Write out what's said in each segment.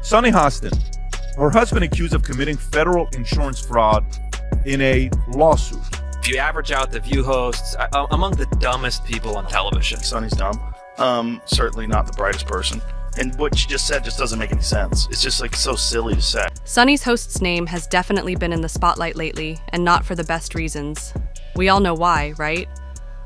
Sunny Hostin, her husband accused of committing federal insurance fraud in a lawsuit. If you average out the View hosts, among the dumbest people on television. Sunny's dumb. Certainly not the brightest person. And what she just said just doesn't make any sense. It's just like so silly to say. Sunny's host's name has definitely been in the spotlight lately, and not for the best reasons. We all know why, right?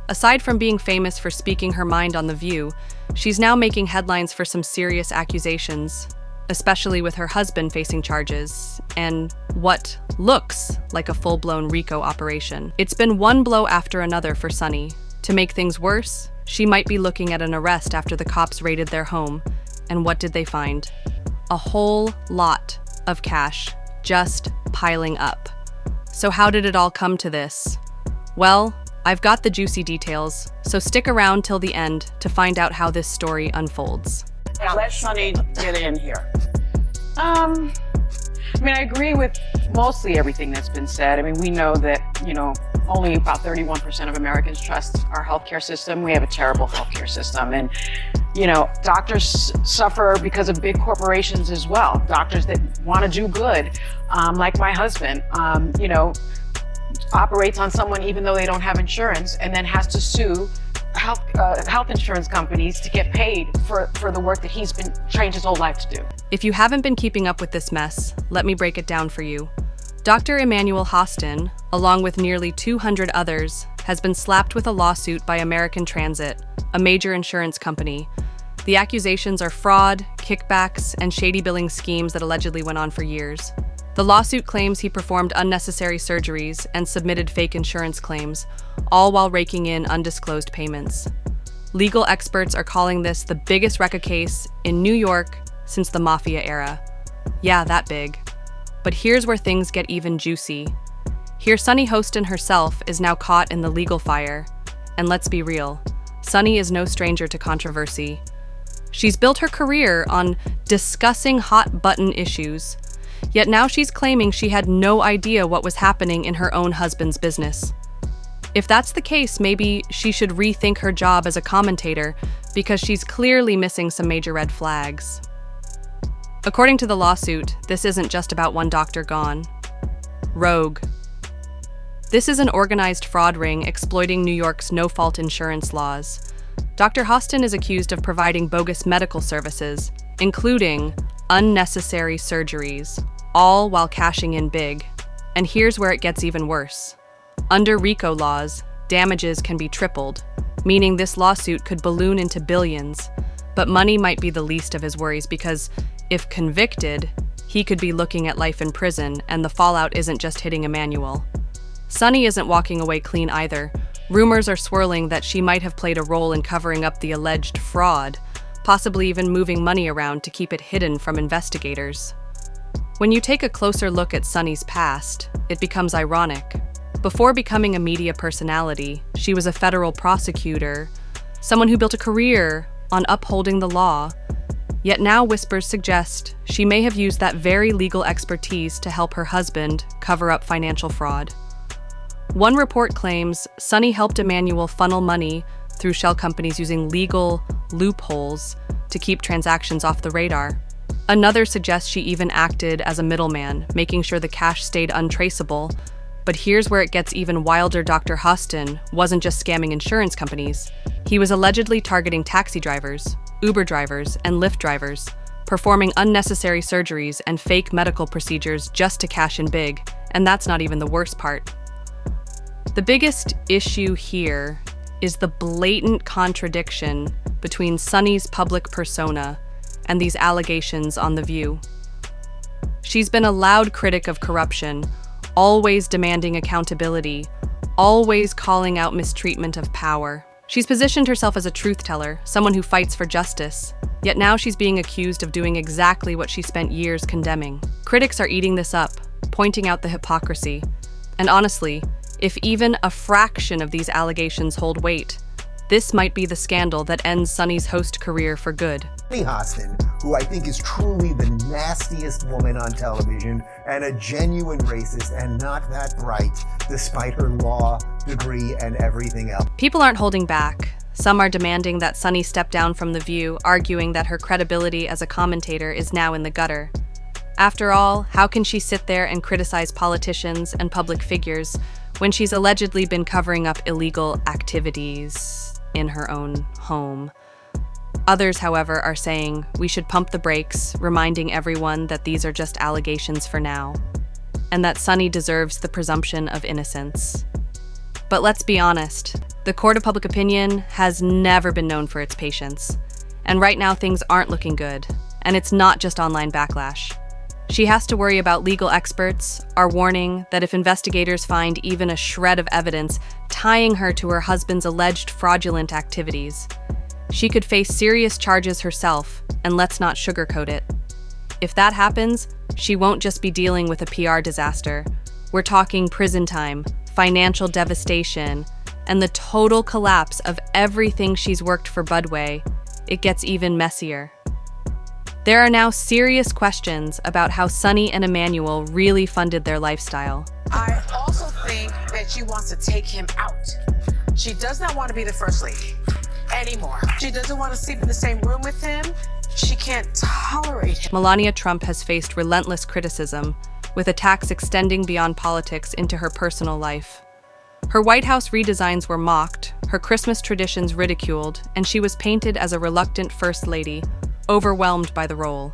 Aside from being famous for speaking her mind on The View, she's now making headlines for some serious accusations, especially with her husband facing charges, and what looks like a full-blown RICO operation. It's been one blow after another for Sunny. To make things worse, she might be looking at an arrest after the cops raided their home. And what did they find? A whole lot of cash, just piling up. So how did it all come to this? Well, I've got the juicy details, so stick around till the end to find out how this story unfolds. Now let Sunny get in here. I agree with mostly everything that's been said. We know that, only about 31% of Americans trust our healthcare system. We have a terrible healthcare system. And, doctors suffer because of big corporations as well. Doctors that want to do good, like my husband, operates on someone even though they don't have insurance and then has to sue health insurance companies to get paid for the work that he's been trained his whole life to do. If you haven't been keeping up with this mess, let me break it down for you. Dr. Emmanuel Hostin, along with nearly 200 others, has been slapped with a lawsuit by American Transit, a major insurance company. The accusations are fraud, kickbacks, and shady billing schemes that allegedly went on for years. The lawsuit claims he performed unnecessary surgeries and submitted fake insurance claims, all while raking in undisclosed payments. Legal experts are calling this the biggest RECA case in New York since the mafia era. Yeah, that big. But here's where things get even juicy. Here, Sunny Hostin herself is now caught in the legal fire. And let's be real, Sunny is no stranger to controversy. She's built her career on discussing hot-button issues, yet now she's claiming she had no idea what was happening in her own husband's business. If that's the case, maybe she should rethink her job as a commentator because she's clearly missing some major red flags. According to the lawsuit, this isn't just about one doctor gone. Rogue. This is an organized fraud ring exploiting New York's no-fault insurance laws. Dr. Hostin is accused of providing bogus medical services, including unnecessary surgeries, all while cashing in big. And here's where it gets even worse. Under RICO laws, damages can be tripled, meaning this lawsuit could balloon into billions. But money might be the least of his worries because, if convicted, he could be looking at life in prison, and the fallout isn't just hitting Emmanuel. Sunny isn't walking away clean either. Rumors are swirling that she might have played a role in covering up the alleged fraud, possibly even moving money around to keep it hidden from investigators. When you take a closer look at Sunny's past, it becomes ironic. Before becoming a media personality, she was a federal prosecutor, someone who built a career on upholding the law. Yet now whispers suggest she may have used that very legal expertise to help her husband cover up financial fraud. One report claims Sunny helped Emmanuel funnel money through shell companies using legal loopholes to keep transactions off the radar. Another suggests she even acted as a middleman, making sure the cash stayed untraceable. But here's where it gets even wilder. Dr. Hostin wasn't just scamming insurance companies. He was allegedly targeting taxi drivers, Uber drivers, and Lyft drivers, performing unnecessary surgeries and fake medical procedures just to cash in big. And that's not even the worst part. The biggest issue here is the blatant contradiction between Sunny's public persona and these allegations on The View. She's been a loud critic of corruption, always demanding accountability, always calling out mistreatment of power. She's positioned herself as a truth teller, someone who fights for justice, yet now she's being accused of doing exactly what she spent years condemning. Critics are eating this up, pointing out the hypocrisy. And honestly, if even a fraction of these allegations hold weight, this might be the scandal that ends Sunny's host career for good. Sunny Hostin, who I think is truly the nastiest woman on television and a genuine racist and not that bright, despite her law degree and everything else. People aren't holding back. Some are demanding that Sunny step down from The View, arguing that her credibility as a commentator is now in the gutter. After all, how can she sit there and criticize politicians and public figures when she's allegedly been covering up illegal activities in her own home? Others, however, are saying we should pump the brakes, reminding everyone that these are just allegations for now, and that Sunny deserves the presumption of innocence. But let's be honest, the court of public opinion has never been known for its patience. And right now things aren't looking good, and it's not just online backlash. She has to worry about legal experts are warning that if investigators find even a shred of evidence tying her to her husband's alleged fraudulent activities, she could face serious charges herself, and let's not sugarcoat it. If that happens, she won't just be dealing with a PR disaster. We're talking prison time, financial devastation, and the total collapse of everything she's worked for Budway. It gets even messier. There are now serious questions about how Sunny and Emmanuel really funded their lifestyle. I also think that she wants to take him out. She does not want to be the first lady anymore. She doesn't want to sleep in the same room with him. She can't tolerate him. Melania Trump has faced relentless criticism, with attacks extending beyond politics into her personal life. Her White House redesigns were mocked, her Christmas traditions ridiculed, and she was painted as a reluctant first lady, overwhelmed by the role.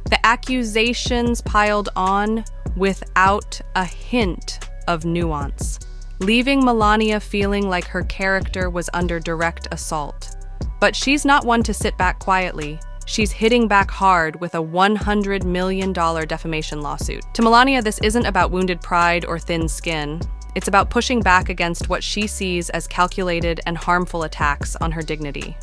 The accusations piled on without a hint of nuance, leaving Melania feeling like her character was under direct assault. But she's not one to sit back quietly. She's hitting back hard with a $100 million defamation lawsuit. To Melania, this isn't about wounded pride or thin skin. It's about pushing back against what she sees as calculated and harmful attacks on her dignity.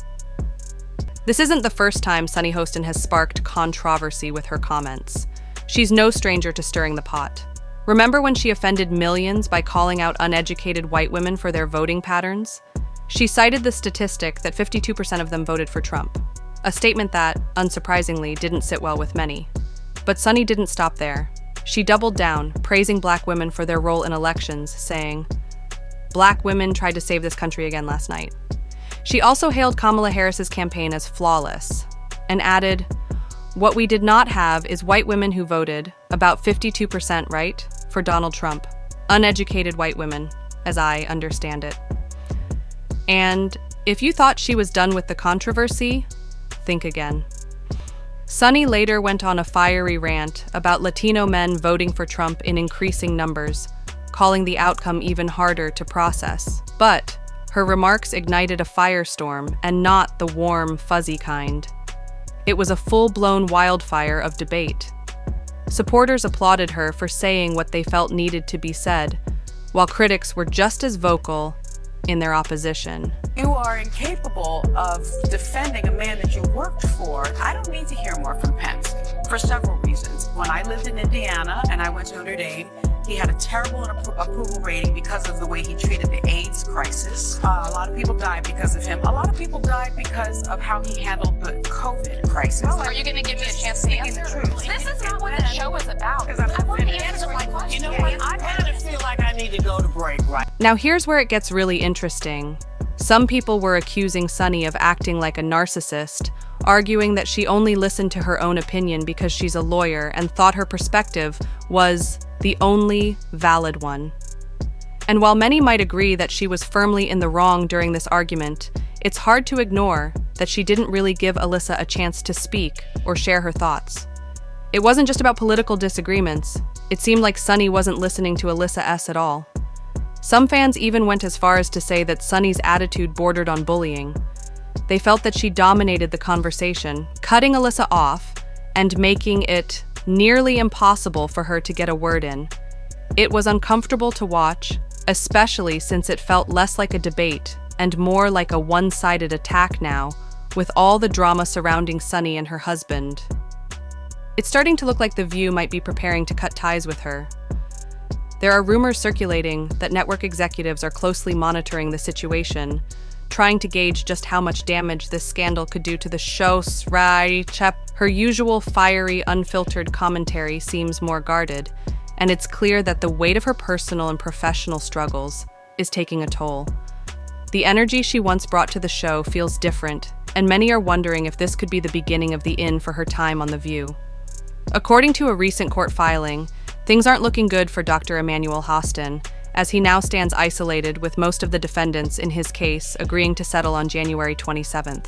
This isn't the first time Sunny Hostin has sparked controversy with her comments. She's no stranger to stirring the pot. Remember when she offended millions by calling out uneducated white women for their voting patterns? She cited the statistic that 52% of them voted for Trump, a statement that, unsurprisingly, didn't sit well with many. But Sunny didn't stop there. She doubled down, praising black women for their role in elections, saying, "Black women tried to save this country again last night." She also hailed Kamala Harris's campaign as flawless, and added, "What we did not have is white women who voted, about 52%, right, for Donald Trump. Uneducated white women, as I understand it." And if you thought she was done with the controversy, think again. Sunny later went on a fiery rant about Latino men voting for Trump in increasing numbers, calling the outcome even harder to process. But her remarks ignited a firestorm, and not the warm, fuzzy kind. It was a full-blown wildfire of debate. Supporters applauded her for saying what they felt needed to be said, while critics were just as vocal in their opposition. You are incapable of defending a man that you worked for. I don't need to hear more from Pence for several reasons. When I lived in Indiana and I went to Notre Dame, he had a terrible approval rating because of the way he treated the AIDS crisis. A lot of people died because of him. A lot of people died because of how he handled the COVID crisis. Are you going to give me a chance to answer? This is not what the show is about. I want to answer my question. You know what? I kind of feel like I need to go to break right Now here's where it gets really interesting. Some people were accusing Sunny of acting like a narcissist, arguing that she only listened to her own opinion because she's a lawyer and thought her perspective was the only valid one. And while many might agree that she was firmly in the wrong during this argument, it's hard to ignore that she didn't really give Alyssa a chance to speak or share her thoughts. It wasn't just about political disagreements. It seemed like Sunny wasn't listening to Alyssa S. at all. Some fans even went as far as to say that Sunny's attitude bordered on bullying. They felt that she dominated the conversation, cutting Alyssa off and making it nearly impossible for her to get a word in. It was uncomfortable to watch, especially since it felt less like a debate and more like a one-sided attack now, with all the drama surrounding Sunny and her husband. It's starting to look like The View might be preparing to cut ties with her. There are rumors circulating that network executives are closely monitoring the situation, trying to gauge just how much damage this scandal could do to the show. Her usual fiery, unfiltered commentary seems more guarded, and it's clear that the weight of her personal and professional struggles is taking a toll. The energy she once brought to the show feels different, and many are wondering if this could be the beginning of the end for her time on The View. According to a recent court filing, things aren't looking good for Dr. Emmanuel Hostin, as he now stands isolated with most of the defendants in his case agreeing to settle on January 27th.